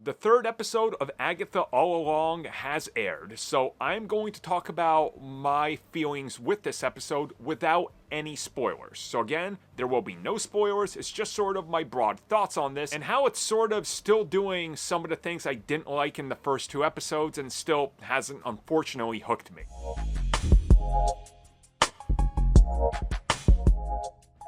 The third episode of Agatha All Along has aired, so I'm going to talk about my feelings with this episode without any spoilers. So again, there will be no spoilers, it's just sort of my broad thoughts on this and how it's sort of still doing some of the things I didn't like in the first two episodes and still hasn't unfortunately hooked me.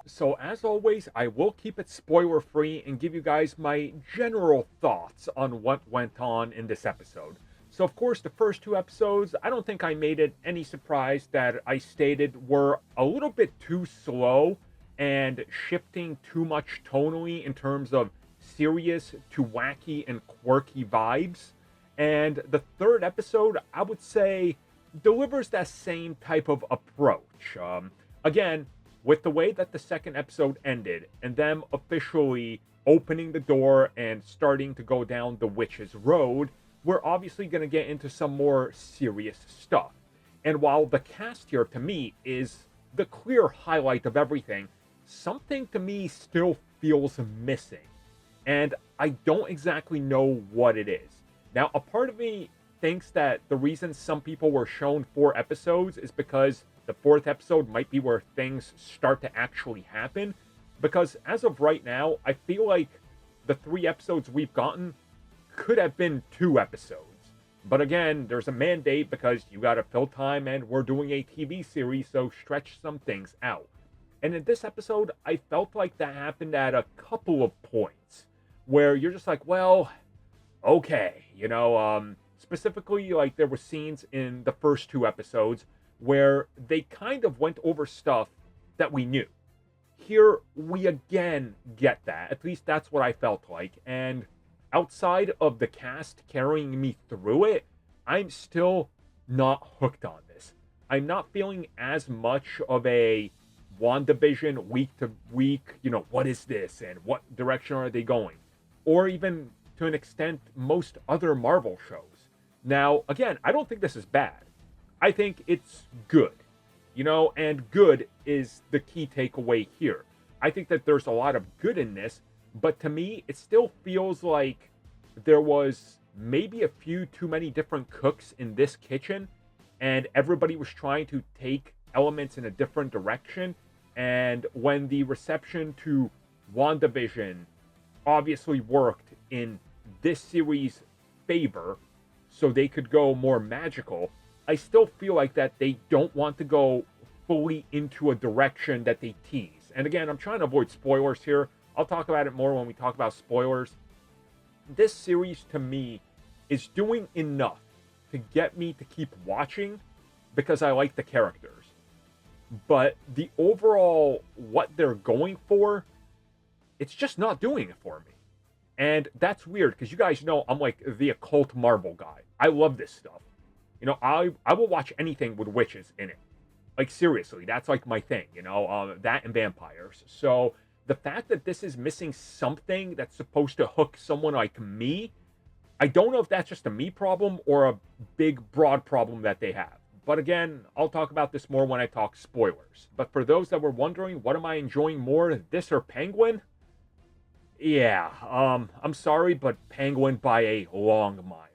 So as always, I will keep it spoiler free and give you guys my general thoughts on what went on in this episode. So of course, the first two episodes, I don't think I made it any surprise that I stated were a little bit too slow and shifting too much tonally in terms of serious to wacky and quirky vibes. And the third episode, I would say, delivers that same type of approach. Again, with the way that the second episode ended and them officially opening the door and starting to go down the witch's road, we're obviously going to get into some more serious stuff. And while the cast here to me is the clear highlight of everything, something to me still feels missing. And I don't exactly know what it is. Now, a part of me thinks that the reason some people were shown 4 episodes is because the fourth episode might be where things start to actually happen. Because as of right now, I feel like the 3 episodes we've gotten could have been 2 episodes. But again, there's a mandate because you gotta fill time and we're doing a TV series, so stretch some things out. And in this episode, I felt like that happened at a couple of points where you're just like, well, okay, specifically, like there were scenes in the first 2 episodes where they kind of went over stuff that we knew. Here, we again get that. At least that's what I felt like. And outside of the cast carrying me through it, I'm still not hooked on this. I'm not feeling as much of a WandaVision week to week, what is this and what direction are they going? Or even to an extent, most other Marvel shows. Now, again, I don't think this is bad. I think it's good, and good is the key takeaway here. I think that there's a lot of good in this, but to me, it still feels like there was maybe a few too many different cooks in this kitchen, and everybody was trying to take elements in a different direction. And when the reception to WandaVision obviously worked in this series' favor, so they could go more magical, I still feel like that they don't want to go fully into a direction that they tease. And again, I'm trying to avoid spoilers here. I'll talk about it more when we talk about spoilers. This series, to me, is doing enough to get me to keep watching because I like the characters. But the overall, what they're going for, it's just not doing it for me. And that's weird because you guys know I'm like the occult Marvel guy. I love this stuff. I will watch anything with witches in it. Like, seriously, that's like my thing, that and vampires. So the fact that this is missing something that's supposed to hook someone like me, I don't know if that's just a me problem or a big, broad problem that they have. But again, I'll talk about this more when I talk spoilers. But for those that were wondering, what am I enjoying more, this or Penguin? Yeah, I'm sorry, but Penguin by a long mile.